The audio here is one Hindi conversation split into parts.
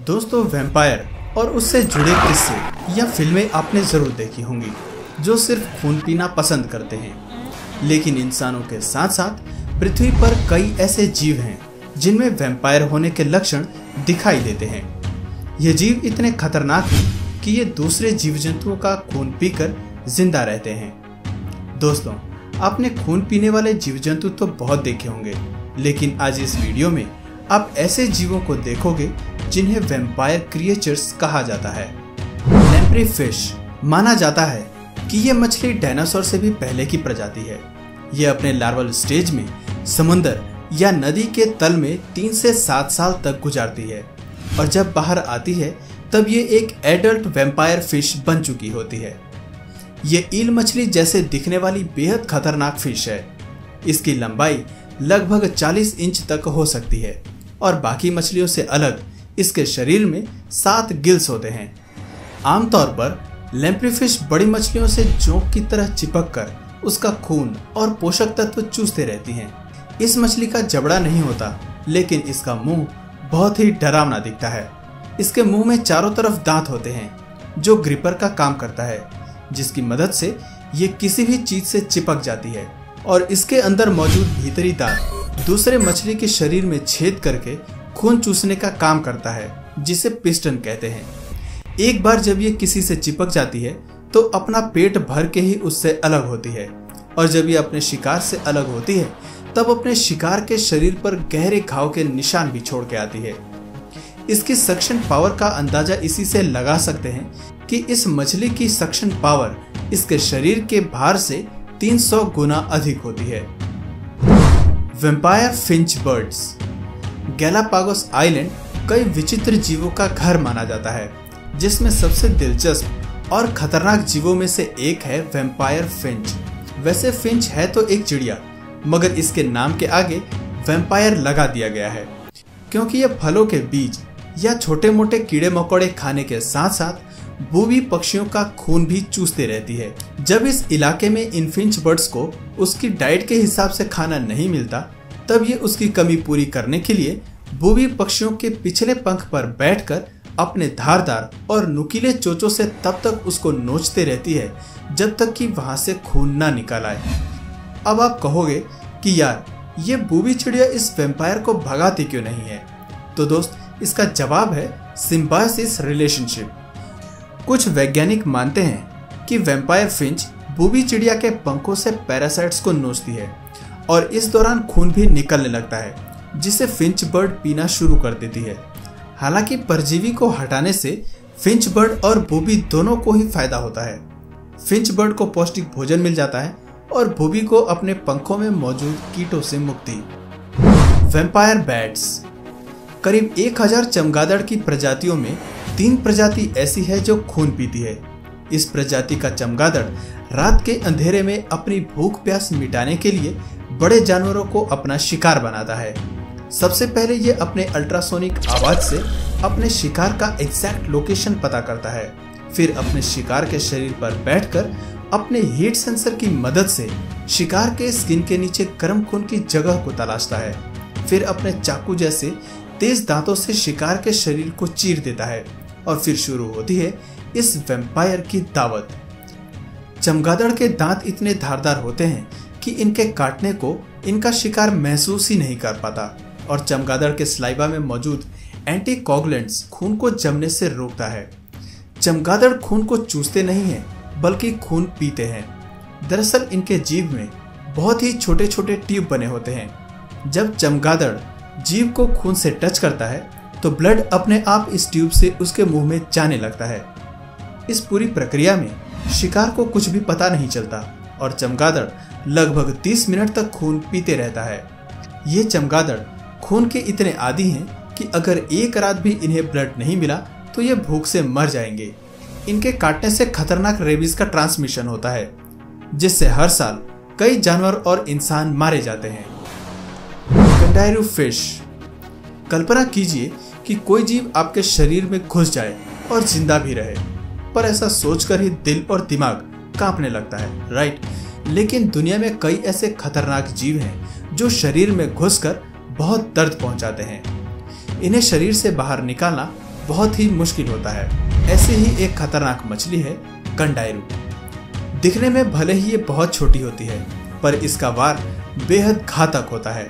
दोस्तों, वैम्पायर और उससे जुड़े किस्से या फिल्में आपने ज़रूर देखी होंगी जो सिर्फ खून पीना पसंद करते हैं। लेकिन इंसानों के साथ साथ पृथ्वी पर कई ऐसे जीव हैं जिनमें वैम्पायर होने के लक्षण दिखाई देते हैं। ये जीव इतने खतरनाक हैं कि ये दूसरे जीव जंतुओं का खून पीकर जिंदा रहते हैं। दोस्तों, आपने खून पीने वाले जीव जंतु तो बहुत देखे होंगे, लेकिन आज इस वीडियो में आप ऐसे जीवों को देखोगे जिन्हें वैम्पायर क्रिएचर्स कहा जाता है। लैम्प्री फिश माना जाता है कि ये मछली डायनासोर से भी पहले की प्रजाति है। ये अपने लार्वल स्टेज में समुद्र या नदी के तल में 3 से 7 साल तक गुजारती है और जब बाहर आती है तब ये एक एडल्ट वैम्पायर फिश बन चुकी होती है। ये ईल मछली जैसे दिखने वाली बेहद खतरनाक फिश है। इसकी लंबाई लगभग 40 इंच तक हो सकती है और बाकी मछलियों से अलग इसके शरीर में 7 गिल्स होते हैं। आमतौर पर लैम्प्री फिश बड़ी मछलियों से जोंक की तरह चिपक कर उसका खून और पोषक तत्व चूसते रहती हैं। इस मछली का जबड़ा नहीं होता, लेकिन इसका मुंह बहुत ही डरावना दिखता है। इसके मुंह में चारों तरफ दांत होते हैं जो ग्रिपर का काम करता है, जिसकी मदद से ये किसी भी चीज से चिपक जाती है और इसके अंदर मौजूद भीतरी दांत दूसरे मछली के शरीर में छेद करके खून चूसने का काम करता है, जिसे पिस्टन कहते हैं। एक बार जब ये किसी से चिपक जाती है तो अपना पेट भर के ही उससे अलग होती है और जब ये अपने शिकार से अलग होती है तब अपने शिकार के शरीर पर गहरे घाव के निशान भी छोड़ के आती है। इसकी सक्शन पावर का अंदाजा इसी से लगा सकते हैं कि इस मछली की सक्शन पावर इसके शरीर के भार से 300 गुना अधिक होती है। Vampire Finch birds. Galapagos island कई विचित्र जीवों का घर माना जाता है, जिसमें सबसे दिलचस्प और खतरनाक जीवों में से एक है वैम्पायर फिंच। वैसे फिंच है तो एक चिड़िया, मगर इसके नाम के आगे वैम्पायर लगा दिया गया है क्योंकि यह फलों के बीज या छोटे मोटे कीड़े मकोड़े खाने के साथ साथ बूबी पक्षियों का खून भी चूसते रहती है। जब इस इलाके में इन फिंच बर्ड्स को उसकी डाइट के हिसाब से खाना नहीं मिलता, तब ये उसकी कमी पूरी करने के लिए बूबी पक्षियों के पिछले पंख पर बैठकर अपने धारदार और नुकीले चोंचों से तब तक उसको नोचते रहती है जब तक कि वहां से खून ना निकल आए। अब आप कहोगे कि यार, ये बूबी चिड़िया इस वैम्पायर को भगाती क्यों नहीं है? तो दोस्त, इसका जवाब है सिम्बायोसिस रिलेशनशिप। कुछ वैज्ञानिक मानते हैं कि वैम्पायर फिंच बूबी चिड़िया के पंखों से पैरासाइट्स को नोचती है और इस दौरान खून भी निकलने लगता है, जिसे फिंच बर्ड पीना शुरू कर देती है। हालांकि परजीवी को हटाने से फिंच बर्ड और बूबी दोनों को ही फायदा होता है। फिंच बर्ड को पौष्टिक भोजन मिल जाता है और बूबी को अपने पंखों में मौजूद कीटों से मुक्ति। Vampire bats. करीब 1000 चमगादड़ की प्रजातियों में 3 प्रजाति ऐसी है जो खून पीती है। इस प्रजाति का चमगादड़ रात के अंधेरे में अपनी भूख प्यास मिटाने के लिए बड़े जानवरों को अपना शिकार बनाता है। सबसे पहले ये अपने अल्ट्रासोनिक आवाज से अपने शिकार का एग्जैक्ट लोकेशन पता करता है। फिर अपने शिकार के शरीर पर बैठकर अपने हीट सेंसर की मदद से शिकार के स्किन के नीचे गर्म खून की जगह को तलाशता है। फिर अपने चाकू जैसे तेज दांतों से शिकार के शरीर को चीर देता है और फिर शुरू होती है इस वैम्पायर की दावत। चमगादड़ के दांत इतने धारदार होते हैं कि इनके काटने को इनका शिकार महसूस ही नहीं कर पाता और चमगादड़ के स्लाइवा में मौजूद एंटीकोगुलेंट्स खून को जमने से रोकता है। चमगादड़ खून को चूसते नहीं हैं, बल्कि खून पीते हैं। दरअसल इनके जीभ में बहुत ही छोटे छोटे ट्यूब बने होते हैं। जब चमगादड़ जीभ को खून से टच करता है तो ब्लड अपने आप इस ट्यूब से उसके मुंह में जाने लगता है। इस पूरी प्रक्रिया में शिकार को कुछ भी पता नहीं चलता और चमगादड़ लगभग 30 मिनट तक खून पीते रहता है। ये चमगादड़ खून के इतने आदी हैं कि अगर एक रात भी इन्हें ब्लड नहीं मिला तो ये भूख से मर जाएंगे। इनके काटने से खतरनाक रेबीज का ट्रांसमिशन होता है, जिससे हर साल कई जानवर और इंसान मारे जाते हैं। Kangaroo fish. कल्पना कीजिए कि कोई जीव आपके शरीर में घुस जाए और जिंदा भी रहे, पर ऐसा सोचकर ही दिल और दिमाग कांपने लगता है, राइट? लेकिन दुनिया में कई ऐसे खतरनाक जीव हैं जो शरीर में घुसकर बहुत दर्द पहुंचाते हैं। इन्हें शरीर से बाहर निकालना बहुत ही मुश्किल होता है। ऐसे ही एक खतरनाक मछली है कंडायरू। दिखने में भले ही ये बहुत छोटी होती है, पर इसका वार बेहद घातक होता है।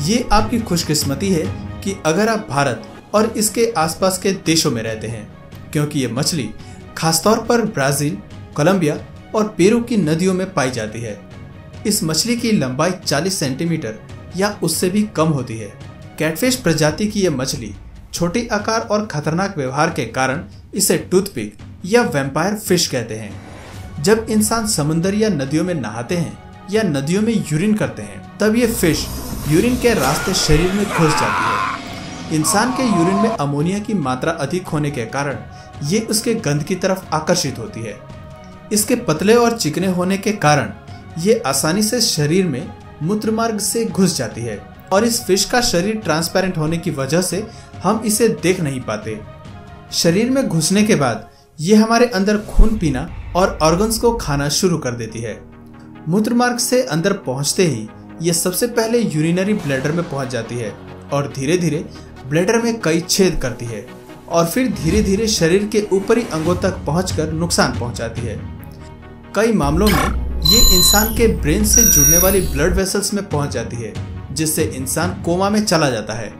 ये आपकी खुशकिस्मती है कि अगर आप भारत और इसके आसपास के देशों में रहते हैं, क्योंकि ये मछली खासतौर पर ब्राजील, कोलंबिया और पेरू की नदियों में पाई जाती है। इस मछली की लंबाई 40 सेंटीमीटर या उससे भी कम होती है। कैटफिश प्रजाति की यह मछली छोटे आकार और खतरनाक व्यवहार के कारण इसे टूथपिक या वैम्पायर फिश कहते हैं। जब इंसान समुद्र या नदियों में नहाते हैं या नदियों में यूरिन करते हैं, तब ये फिश यूरिन के रास्ते शरीर में घुस जाती है। इंसान के यूरिन में अमोनिया की मात्रा अधिक होने के कारण ये उसके गंध की तरफ आकर्षित होती है। इसके पतले और चिकने होने के कारण ये आसानी से शरीर में मूत्र मार्ग से घुस जाती है और इस फिश का शरीर ट्रांसपेरेंट होने की वजह से हम इसे देख नहीं पाते। शरीर में घुसने के बाद ये हमारे अंदर खून पीना और ऑर्गन्स को खाना शुरू कर देती है। मूत्र मार्ग से अंदर पहुंचते ही ये सबसे पहले यूरिनरी ब्लैडर में पहुंच जाती है और धीरे धीरे ब्लैडर में कई छेद करती है और फिर धीरे धीरे शरीर के ऊपरी अंगों तक पहुंचकर नुकसान पहुंचाती है। कई मामलों में ये इंसान के ब्रेन से जुड़ने वाली ब्लड वेसल्स में पहुंच जाती है, जिससे इंसान कोमा में चला जाता है।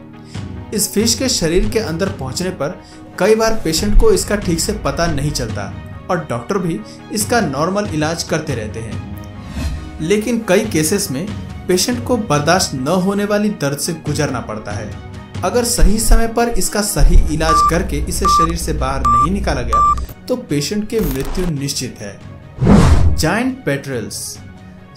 इस फिश के शरीर के अंदर पहुंचने पर कई बार पेशेंट को इसका ठीक से पता नहीं चलता और डॉक्टर भी इसका नॉर्मल इलाज करते रहते हैं। लेकिन कई केसेस में पेशेंट को बर्दाश्त न होने वाली दर्द से गुजरना पड़ता है। अगर सही समय पर इसका सही इलाज करके इसे शरीर से बाहर नहीं निकाला गया तो पेशेंट की मृत्यु निश्चित है। जायंट पेट्रेल्स।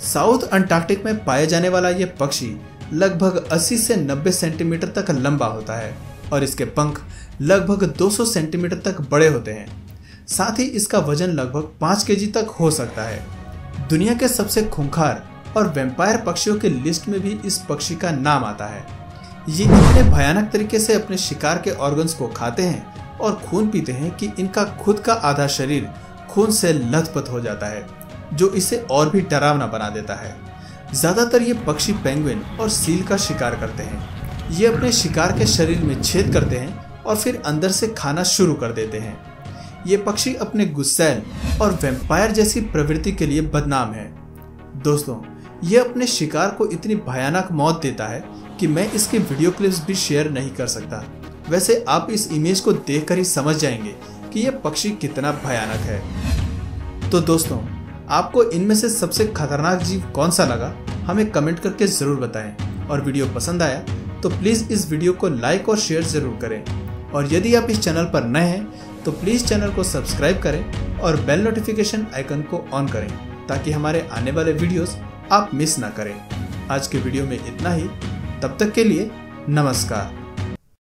साउथ अंटार्कटिक में पाया जाने वाला यह पक्षी लगभग 80 से 90 सेंटीमीटर तक लंबा होता है और इसके पंख लगभग 200 सेंटीमीटर तक बड़े होते हैं। साथ ही इसका वजन लगभग 5 केजी तक हो सकता है। दुनिया के सबसे खूंखार और वैम्पायर पक्षियों की लिस्ट में भी इस पक्षी का नाम आता है। ये इतने भयानक तरीके से अपने शिकार के ऑर्गन्स को खाते हैं और खून पीते हैं कि इनका खुद का आधा शरीर खून से लथपथ हो जाता है, जो इसे और भी डरावना बना देता है। ज्यादातर ये पक्षी पेंगुइन और सील का शिकार करते हैं। ये अपने शिकार के शरीर में छेद करते हैं और फिर अंदर से खाना शुरू कर देते हैं। ये पक्षी अपने गुस्सैल और वैम्पायर जैसी प्रवृत्ति के लिए बदनाम है। दोस्तों, ये अपने शिकार को इतनी भयानक मौत देता है कि मैं इसके वीडियो क्लिप्स भी शेयर नहीं कर सकता। वैसे आप इस इमेज को देखकर ही समझ जाएंगे कि यह पक्षी कितना भयानक है। तो दोस्तों, आपको इनमें से सबसे खतरनाक जीव कौन सा लगा, हमें कमेंट करके जरूर बताएं। और वीडियो पसंद आया तो प्लीज इस वीडियो को लाइक और शेयर जरूर करें। और यदि आप इस चैनल पर नए हैं तो प्लीज चैनल को सब्सक्राइब करें और बेल नोटिफिकेशन आइकन को ऑन करें, ताकि हमारे आने वाले वीडियोस आप मिस ना करें। आज के वीडियो में इतना ही। तब तक के लिए नमस्कार।